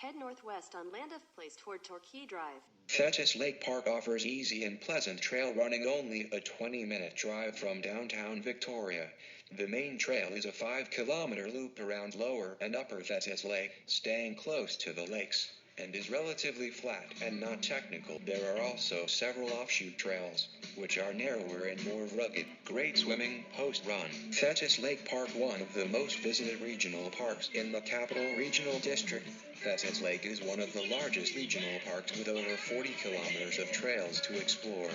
Head northwest on Landif Place toward Torquay Drive. Thetis Lake Park offers easy and pleasant trail running, only a 20-minute drive from downtown Victoria. The main trail is a 5-kilometer loop around Lower and Upper Thetis Lake, staying close to the lakes, and is relatively flat and not technical. There are also several offshoot trails, which are narrower and more rugged. Great swimming, post-run. Thetis Lake Park, one of the most visited regional parks in the Capital Regional District. Thetis Lake is one of the largest regional parks with over 40 kilometers of trails to explore.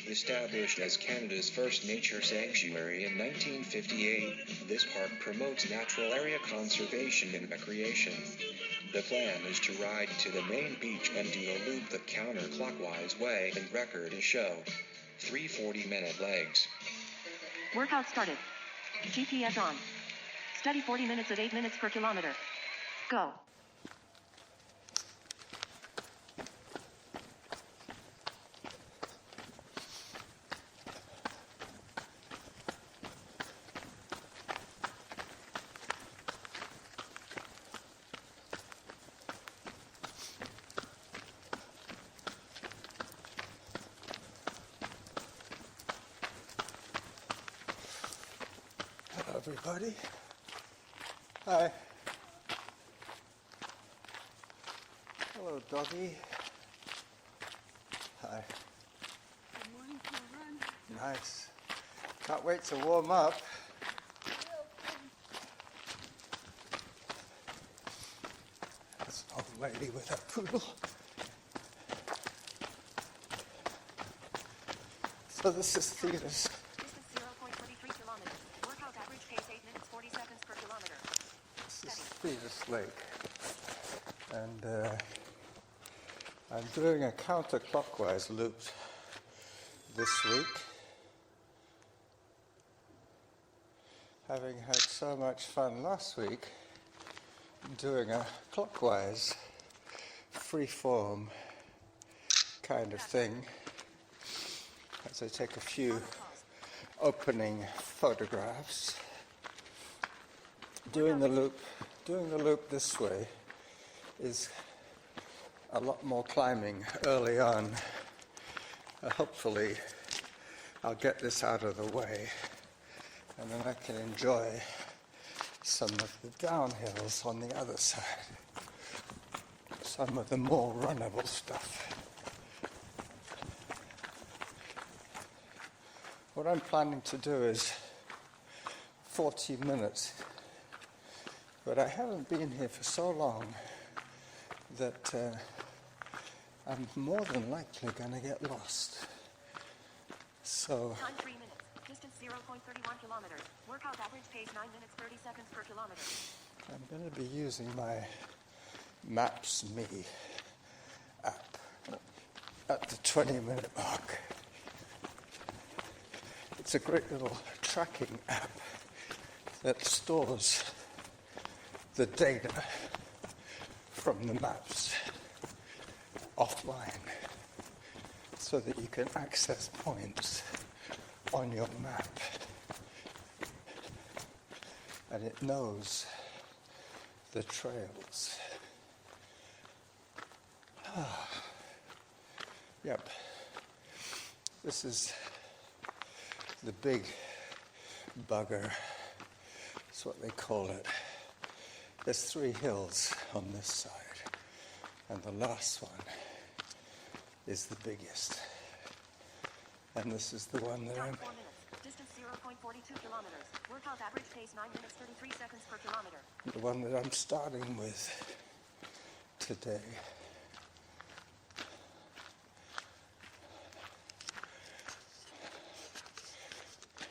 Established as Canada's first nature sanctuary in 1958, this park promotes natural area conservation and recreation. The plan is to ride to the main beach and do a loop the counterclockwise way and record a show. 3 40-minute legs. Workout started. GPS on. Study 40 minutes at 8 minutes per kilometer. Go. Everybody. Hi. Hello, doggy. Hi. Good morning for a run. Nice. Can't wait to warm up. That's an old lady with a poodle. So this is Thetis. Thetis Lake, and I'm doing a counterclockwise loop this week, having had so much fun last week doing a clockwise free-form kind of thing, as I take a few opening photographs. Doing the loop this way is a lot more climbing early on. Hopefully I'll get this out of the way, and then I can enjoy some of the downhills on the other side, some of the more runnable stuff. What I'm planning to do is 40 minutes. But I haven't been here for so long that I'm more than likely going to get lost. So Time 3 minutes. Distance 0.31 kilometers. Workout average pace 9 minutes 30 seconds per kilometer. I'm going to be using my Maps.me app at the 20-minute mark. It's a great little tracking app that stores the data from the maps offline so that you can access points on your map, and it knows the trails. Yep, this is the big bugger, that's what they call it. There's 3 hills on this side, and the last one is the biggest. And this is the one that I'm... 4 minutes. Distance 0.42 kilometers. Workout average pace 9 minutes 33 seconds per kilometer. The one that I'm starting with today.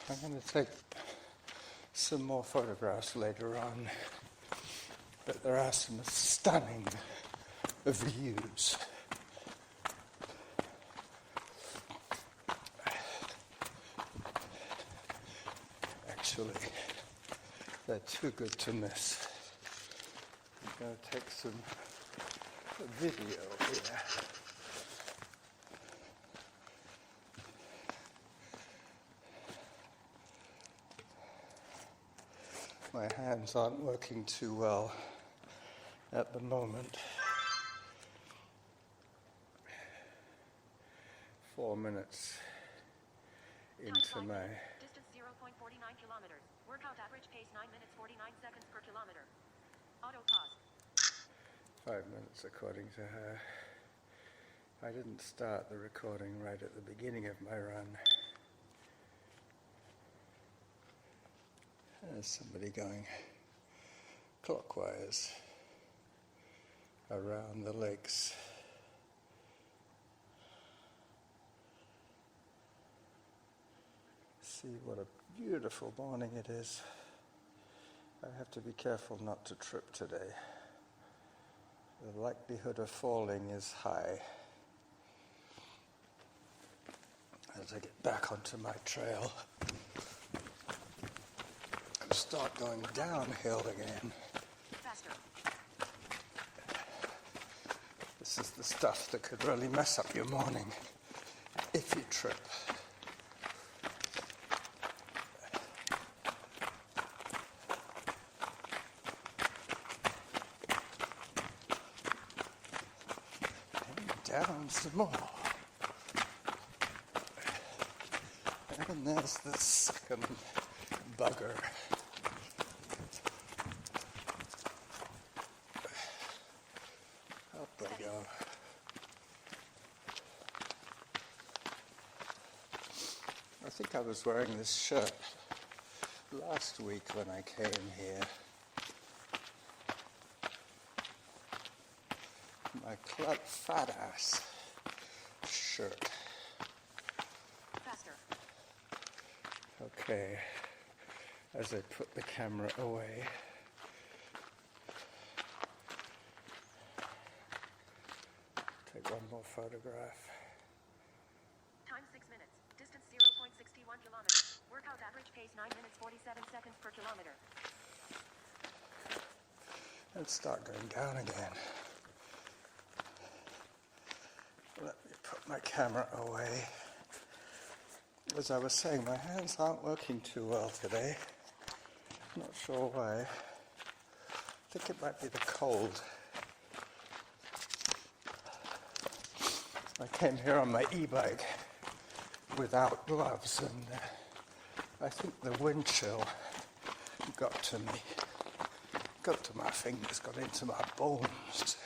I'm going to take some more photographs later on. But there are some stunning views. Actually, they're too good to miss. I'm going to take some video here. My hands aren't working too well at the moment. 4 minutes Time into 5 my minutes. Distance 0.49 kilometers. Workout average pace 9 minutes 49 seconds per kilometer. Auto pause. 5 minutes according to her. I didn't start the recording right at the beginning of my run. There's somebody going clockwise around the lakes. See what a beautiful morning it is. I have to be careful not to trip today. The likelihood of falling is high. As I get back onto my trail and start going downhill again. Faster. This is the stuff that could really mess up your morning if you trip. Down some more. And there's the second bugger. Up they go. I think I was wearing this shirt last week when I came here. My club fat ass shirt. Faster. Okay, as I put the camera away, take one more photograph. Time 6 minutes. Distance 0.61 kilometers. Workout average pace 9 minutes 47 seconds per kilometer. And start going down again. Let me put my camera away. As I was saying, my hands aren't working too well today. Not sure why. I think it might be the cold. I came here on my e-bike without gloves, and I think the wind chill got to me. Got to my fingers, got into my bones.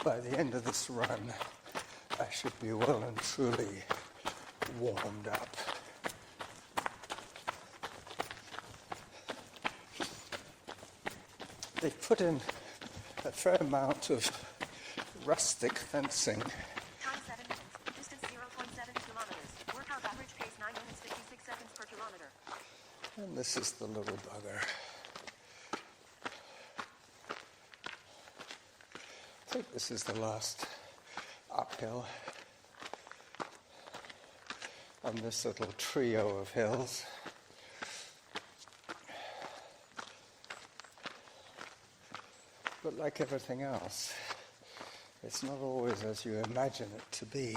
By the end of this run, I should be well and truly warmed up. They put in a fair amount of rustic fencing. Time 7 minutes. Distance 0.7 kilometers. Workout average pace 9 minutes 56 seconds per kilometer. And this is the little bugger. I think this is the last uphill on this little trio of hills. But like everything else, it's not always as you imagine it to be.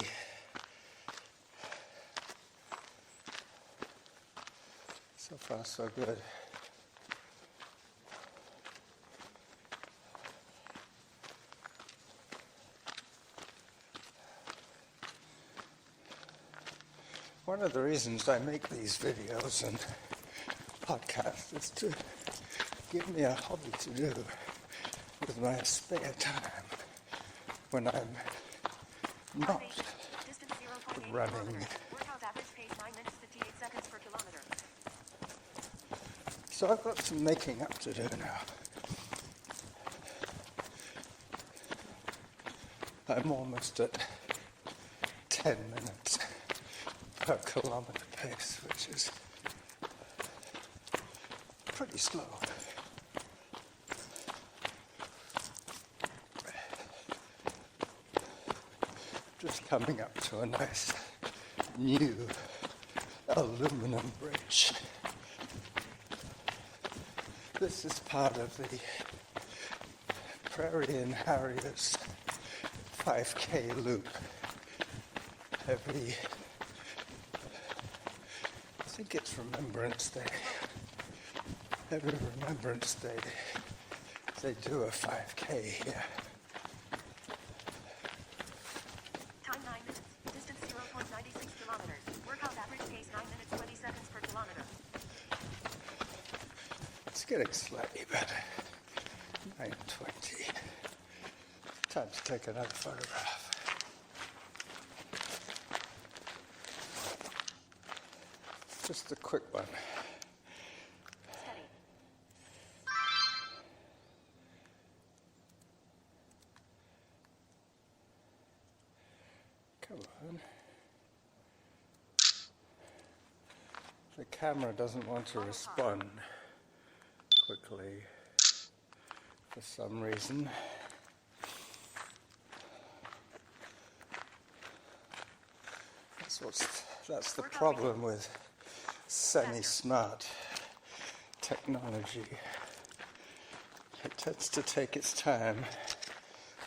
So far, so good. One of the reasons I make these videos and podcasts is to give me a hobby to do with my spare time when I'm not Distance 0.8 running. kilometers. Workout average pace 9 minutes 58 seconds per kilometer. So I've got some making up to do now. I'm almost at 10 minutes per kilometer pace, which is pretty slow. Just coming up to a nice new aluminum bridge. This is part of the Prairie and Harriers 5K loop. Every, I think it's Remembrance Day. Every Remembrance Day, they do a 5K here. It's getting slightly better. 9:20. Time to take another photograph. Just a quick one. Steady. Come on. The camera doesn't want to respond quickly for some reason. That's the problem with semi-smart technology. It tends to take its time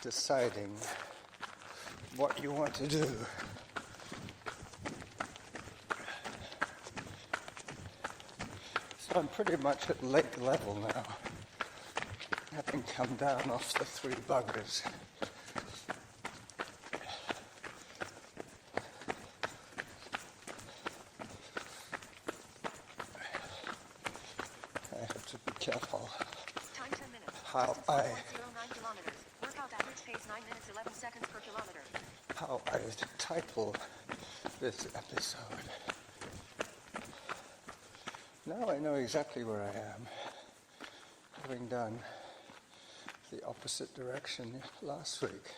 deciding what you want to do. So I'm pretty much at lake level now, having come down off the three buggers. I have to be careful Time 10 minutes. how Distance I 1.09 kilometers. Workout average pace 9 minutes 11 seconds per kilometer. title this episode. Now I know exactly where I am, having done the opposite direction last week.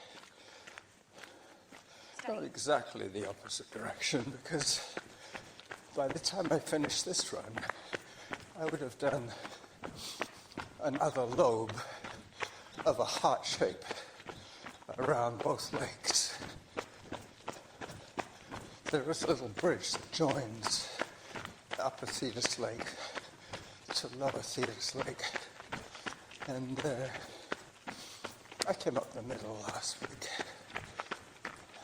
Not exactly the opposite direction, because by the time I finish this run, I would have done another lobe of a heart shape around both lakes. There is a little bridge that joins upper Thetis Lake to lower Thetis Lake, and I came up the middle last week.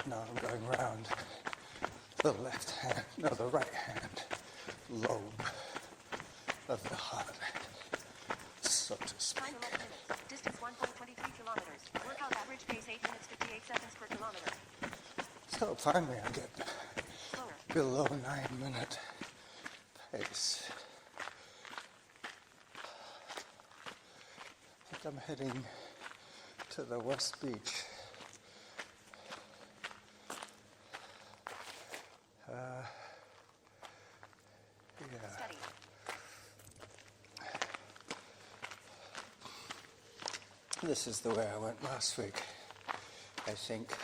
Now I'm going round the right hand lobe of the heart, so to speak. Time 11 minutes. Distance 1.23 kilometers. Workout average pace 8 minutes 58 seconds per kilometer. So finally I get Slower. below 9-minute pace. I think I'm heading to the West Beach. Yeah. Steady. This is the way I went last week, I think.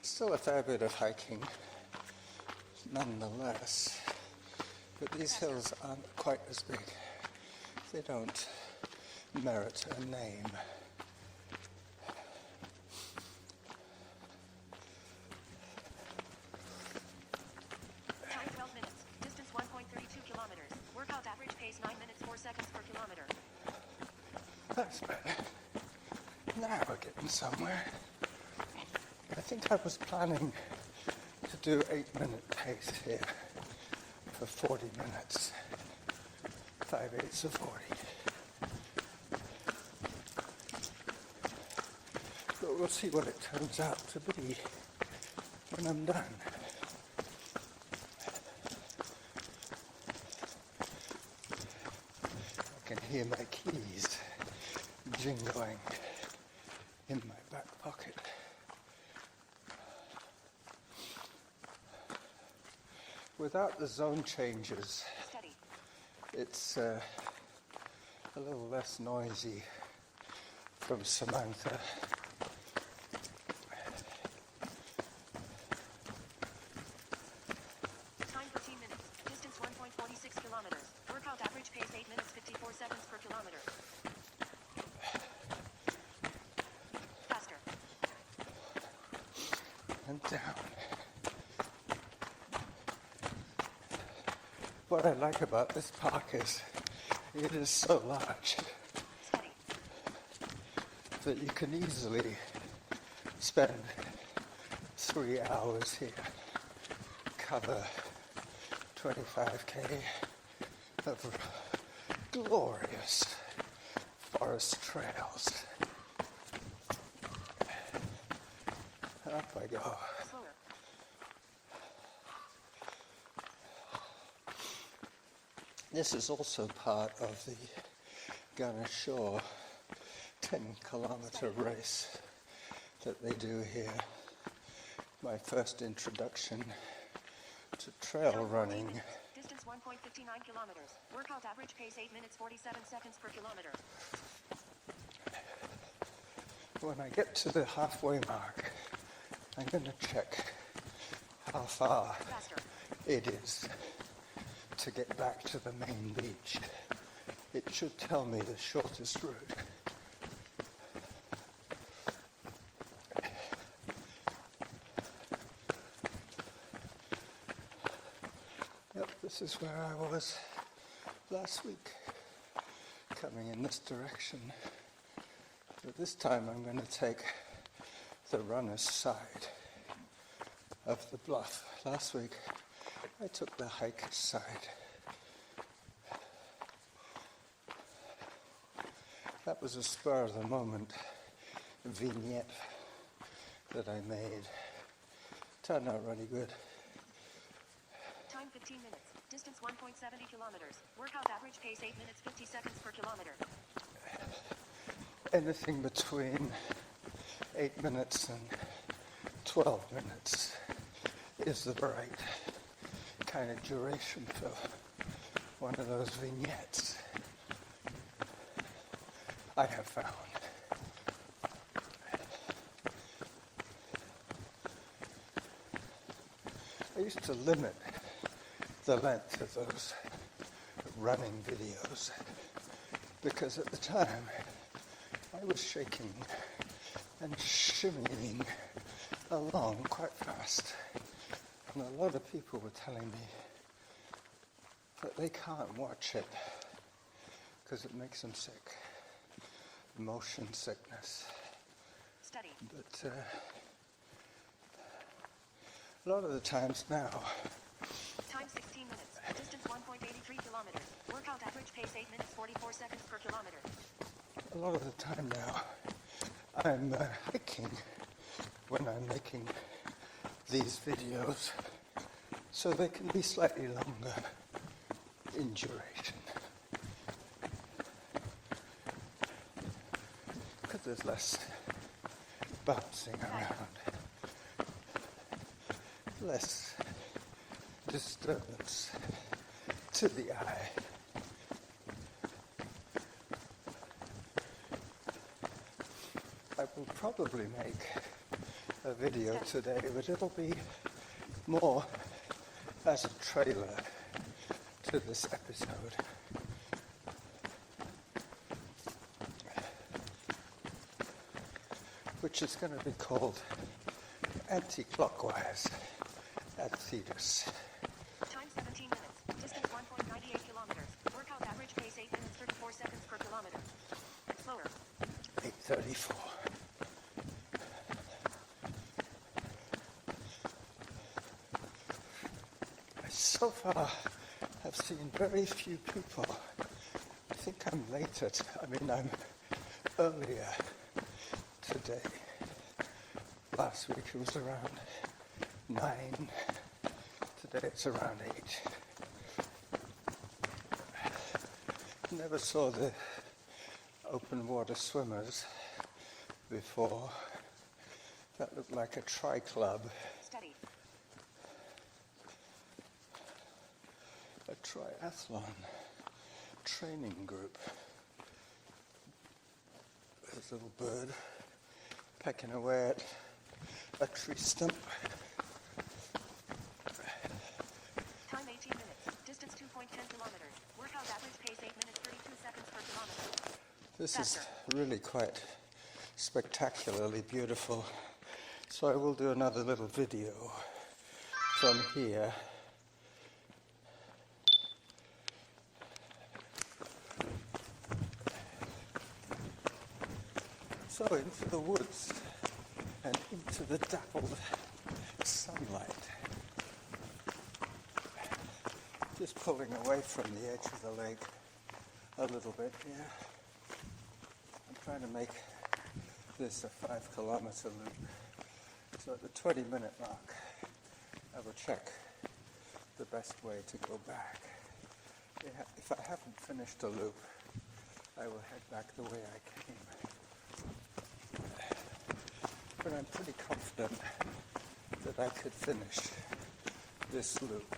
Still a fair bit of hiking, nonetheless. But these hills aren't quite as big. They don't merit a name. Time 12 minutes. Distance 1.32 kilometers. Workout average pace 9 minutes 4 seconds per kilometer. That's better. Now we're getting somewhere. I think I was planning to do 8-minute pace here for 40 minutes. 5/8 of 40. But we'll see what it turns out to be when I'm done. I can hear my keys jingling in my back pocket. Without the zone changes, Steady. it's a little less noisy from Samantha. Time 13 minutes. Distance 1.46 kilometers. Workout average pace 8 minutes 54 seconds per kilometer. Faster. And down. What I like about this park is it is so large Steady. that you can easily spend 3 hours here, cover 25k of glorious forest trails. Up I go. Slower. This is also part of the Gunner Shore 10-kilometer race that they do here. My first introduction to trail running. Distance 1.59 kilometers. Workout average pace 8 minutes 47 seconds per kilometer. When I get to the halfway mark, I'm going to check how far Faster. it is to get back to the main beach. It should tell me the shortest route. Yep, this is where I was last week, coming in this direction. But this time I'm going to take the runner's side of the bluff. Last week I took the hiker's side. That was a spur of the moment vignette that I made. Turned out really good. Time 15 minutes. Distance 1.70 kilometers. Workout average pace 8 minutes 50 seconds per kilometer. Anything between 8 minutes and 12 minutes is the right kind of duration for one of those vignettes, I have found. I used to limit the length of those running videos because at the time I was shaking and shimmying along quite fast. And a lot of people were telling me that they can't watch it because it makes them sick. Motion sickness. Study. But a lot of the times now, Time 16 minutes. Distance 1.83 kilometers. Workout average pace 8 minutes 44 seconds per kilometer. a lot of the time now, I'm hiking when I'm making these videos, so they can be slightly longer in duration. Because there's less bouncing around, less disturbance to the eye. I will probably make a video today, but it'll be more as a trailer to this episode. Which is going to be called Anti-Clockwise at Thetis. Time 17 minutes. Distance 1.98 kilometers. Workout average pace 8 minutes 34 seconds per kilometer. Slower. 8:34. So far, I've seen very few people. I think I'm later. I'm earlier today. Last week it was around 9. Today it's around 8. Never saw the open water swimmers before. That looked like a tri-club. Study. A triathlon training group. There's a little bird pecking away at a tree stump. Time 18 minutes. Distance 2.10 kilometers. Workout average pace 8 minutes 32 seconds per kilometer. This Faster. is really quite spectacularly beautiful. So I will do another little video from here. So into the woods and into the dappled sunlight. Just pulling away from the edge of the lake a little bit here. I'm trying to make this a 5-kilometer loop. So at the 20-minute mark, I will check the best way to go back. If I haven't finished a loop, I will head back the way I came. But I'm pretty confident that I could finish this loop.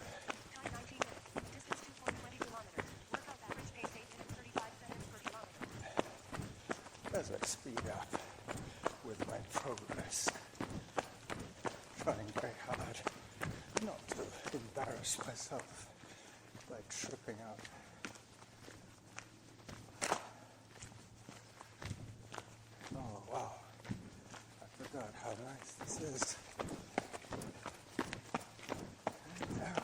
Time 19 minutes. Distance 2.20 kilometers. Workout average pace 8 minutes 35 seconds per kilometer. As I speed up with my progress, trying very hard not to embarrass myself by tripping up. Oh wow, I forgot how nice this is. And down.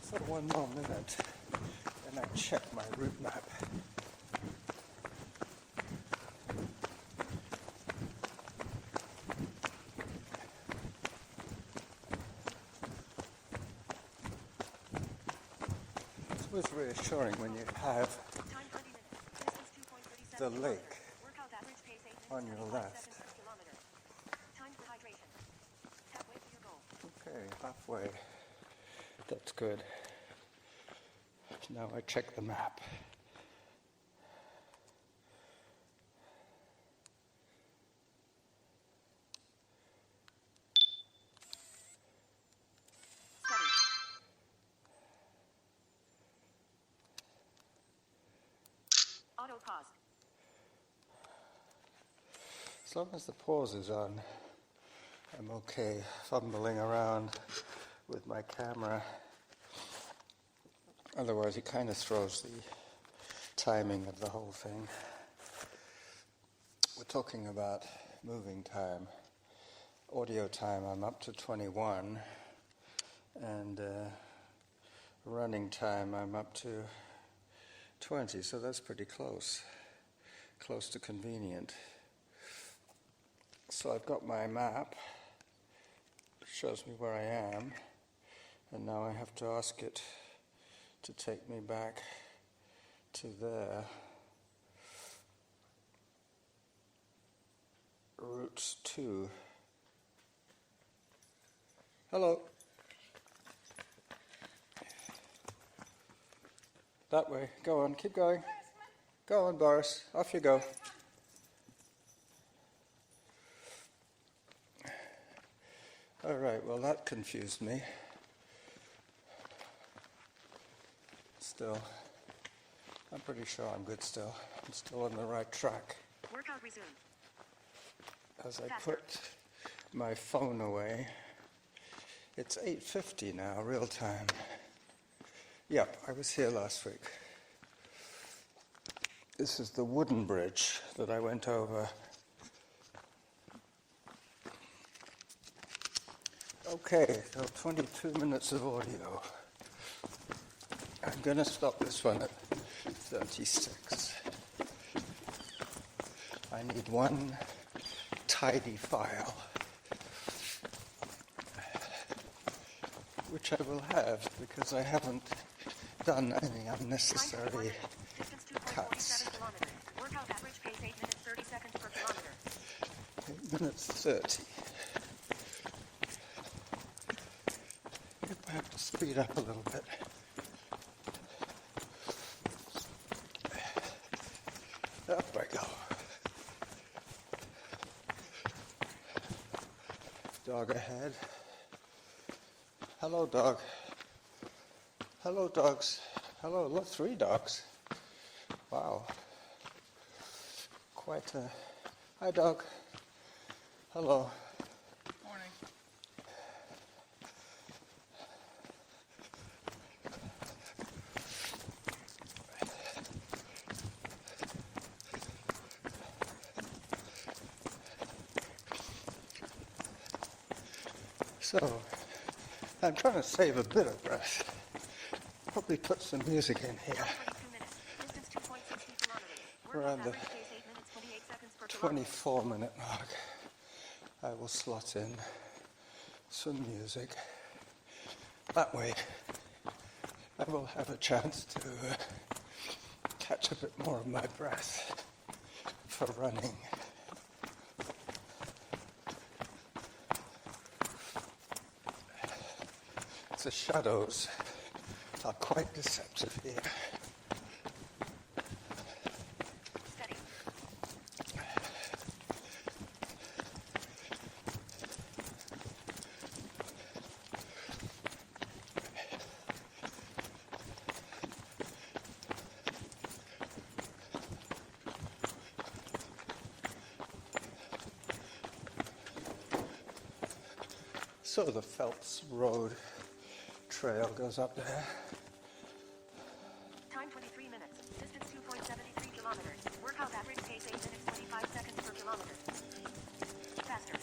So one more minute, and I check my route map. It's always reassuring when you have Time 30 minutes. Distance 2.37 the kilometers. lake Workout average pace 8 minutes on your 25 left. seconds per kilometer. Time for hydration. Halfway to your goal. Okay, halfway. That's good. Now I check the map. Steady. Auto pause. As long as the pause is on, I'm okay fumbling around with my camera. Otherwise, it kind of throws the timing of the whole thing. We're talking about moving time. Audio time, I'm up to 21. And running time, I'm up to 20. So that's pretty close. Close to convenient. So I've got my map. It shows me where I am. And now I have to ask it to take me back to there. Route 2. Hello. That way. Go on, keep going. Go on, Boris. Off you go. All right, well, that confused me. Still, I'm pretty sure I'm good still. I'm still on the right track. Workout resume. As I put my phone away, it's 8:50 now, real time. Yep, I was here last week. This is the wooden bridge that I went over. Okay, so 22 minutes of audio. I'm going to stop this one at 36. I need one tidy file, which I will have because I haven't done any unnecessary Distance 2.47 cuts. kilometers. Workout average pace 8 minutes 30 seconds per kilometer. 8 minutes 30. I have to speed up a little bit. Up I go. Dog ahead. Hello, dog. Hello, dogs. Hello, look, 3 dogs. Wow. Quite a... Hi, dog. Hello. Morning. So, I'm trying to save a bit of breath. Probably put some music in here. 22 minutes. Distance 2.60 kilometers. Around Workout the average pace 8 minutes 28 seconds per kilometer. 24-minute mark. I will slot in some music. That way, I will have a chance to catch a bit more of my breath. for running. The shadows are quite deceptive here. Steady. So the Phelps Road trail goes up there. Time 23 minutes. Distance 2.73 kilometers. Workout average pace 8 minutes 25 seconds per kilometer. Faster.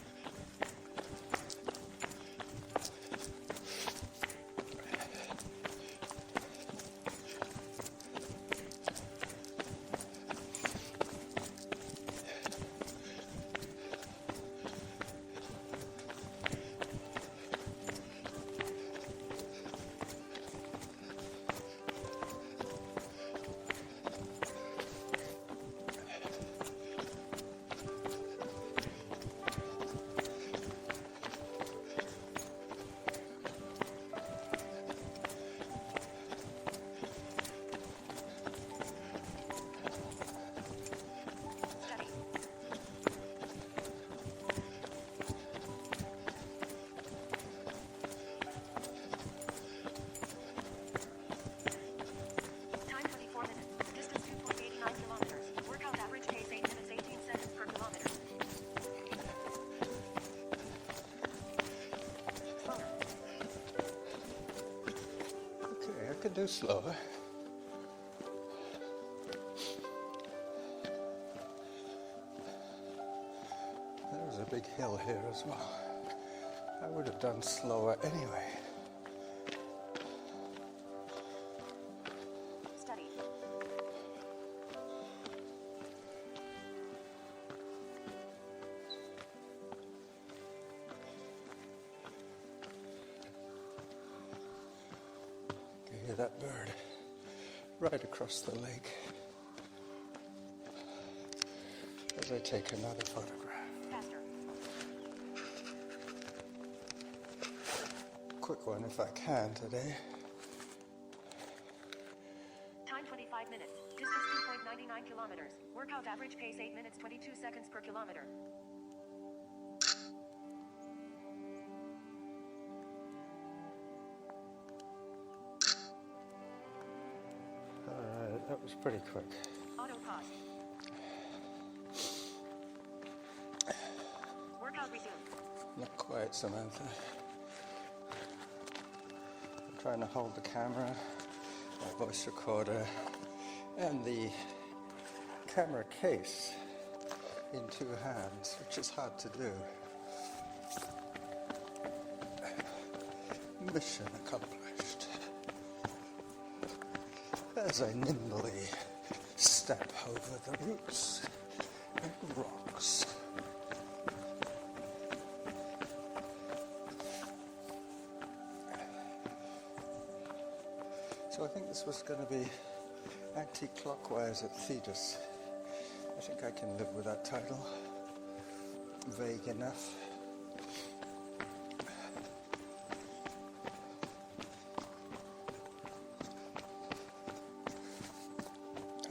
Could do slower. There's a big hill here as well. I would have done slower anyway. Steady. Hear that bird right across the lake as I take another photograph. Faster. Quick one if I can today. Time 25 minutes. Distance 2.99 kilometers. Workout average pace 8 minutes 22 seconds per kilometer. Alright, that was pretty quick. Auto pause. Workout resumed. Not quite, Samantha. I'm trying to hold the camera, my voice recorder, and the camera case in two hands, which is hard to do. Mission accomplished. As I nimbly step over the roots and rocks. So I think this was going to be Anti-Clockwise at Thetis. I think I can live with that title. Vague enough.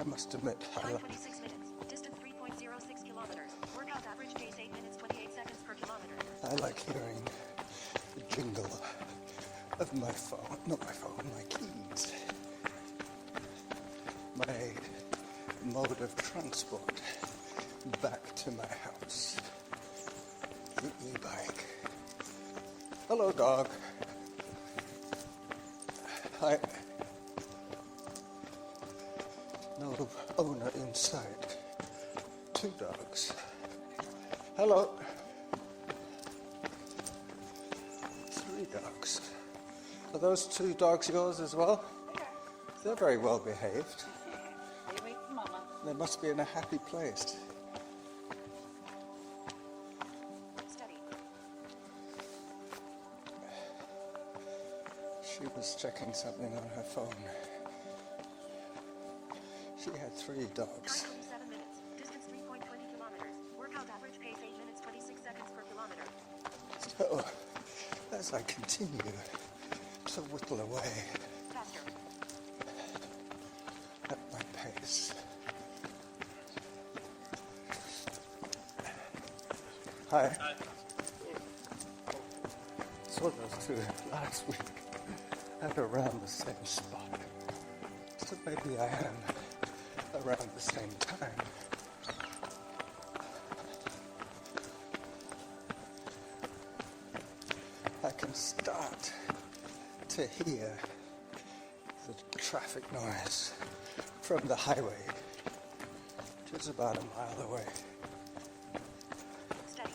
I must admit, Time 26 minutes. Distance 3.06 kilometers. Workout average pace 8 minutes 28 seconds per kilometer. I like hearing the jingle of my phone, not my phone, my keys. My mode of transport back to my house. The e-bike. Hello, dog. Hi. No owner in sight. 2 dogs. Hello. 3 dogs. Are those 2 dogs yours as well? They're very well behaved. They wait for Mama. They must be in a happy place. Steady. She was checking something on her phone. She had 3 dogs. Time 27 minutes. Distance 3.29 So, as I continue to whittle away Faster. at my pace. Hi. Saw those two last week at around the same spot. So maybe I am around the same time. I can start to hear the traffic noise from the highway, which is about a mile away. Steady.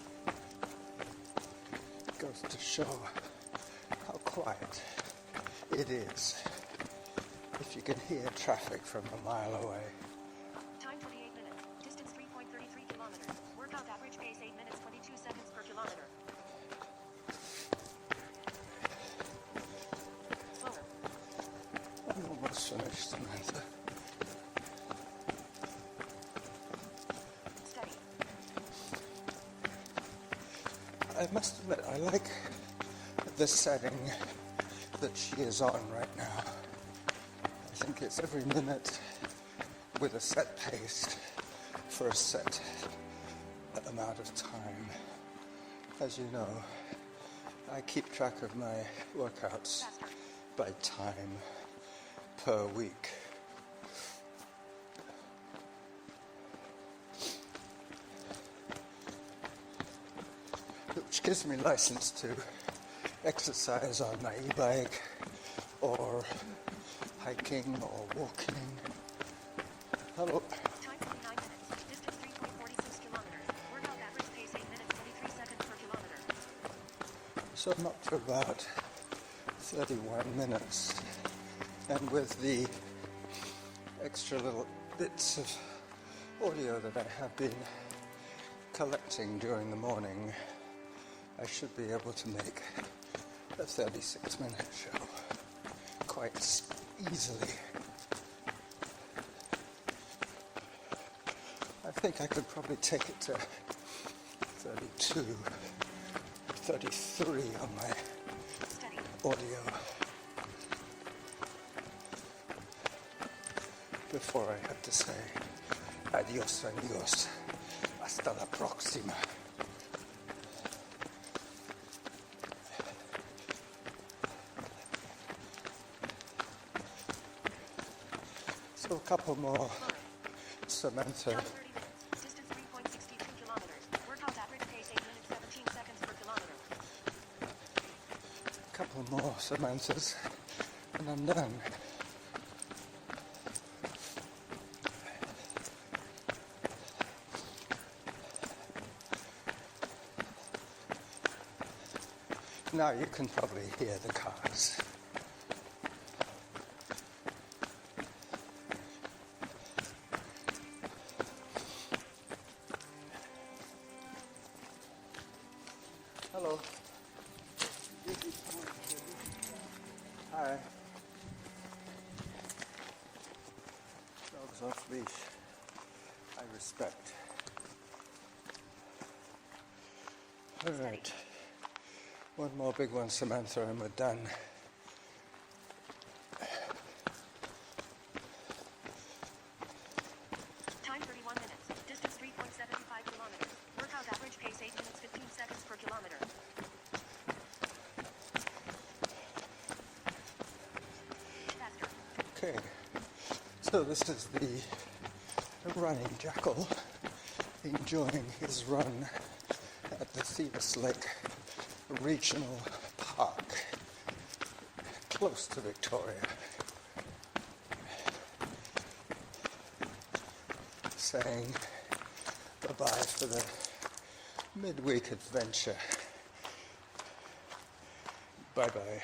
Goes to show how quiet it is if you can hear traffic from a mile away. Time 28 minutes. Distance 3.33 kilometers. Workout average pace 8 minutes 22 seconds per kilometer. Slower. I'm almost finished, Samantha. Steady. I must admit, I like the setting that she is on right now. I think it's every minute with a set pace for a set amount of time. As you know, I keep track of my workouts by time per week. Which gives me license to exercise on my e-bike or hiking or walking. Hello. Time 29 minutes. Distance 3.46 kilometers. Workout average pace 8 minutes 23 seconds per kilometer. So I'm up to about 31 minutes. And with the extra little bits of audio that I have been collecting during the morning, I should be able to make a 36-minute show quite easily. I think I could probably take it to 32, 33 on my Steady. audio before I have to say adios amigos, hasta la próxima. So a couple more, Samantha. Time 30 minutes. Distance 3.62 kilometers. Workout average pace 8 minutes 17 seconds per kilometer. A couple more Samanthas, and I'm done. Now you can probably hear the cars. Hello. Hi. Dogs off leash. I respect. All right. One more big one, Samantha, and we're done. Time 31 minutes. Distance 3.75 kilometers. Workout average pace 8 minutes 15 seconds per kilometer. Faster. Okay. So this is the running jackal enjoying his run at the Thetis Lake Regional Park, close to Victoria. Saying bye-bye for the midweek adventure. Bye-bye.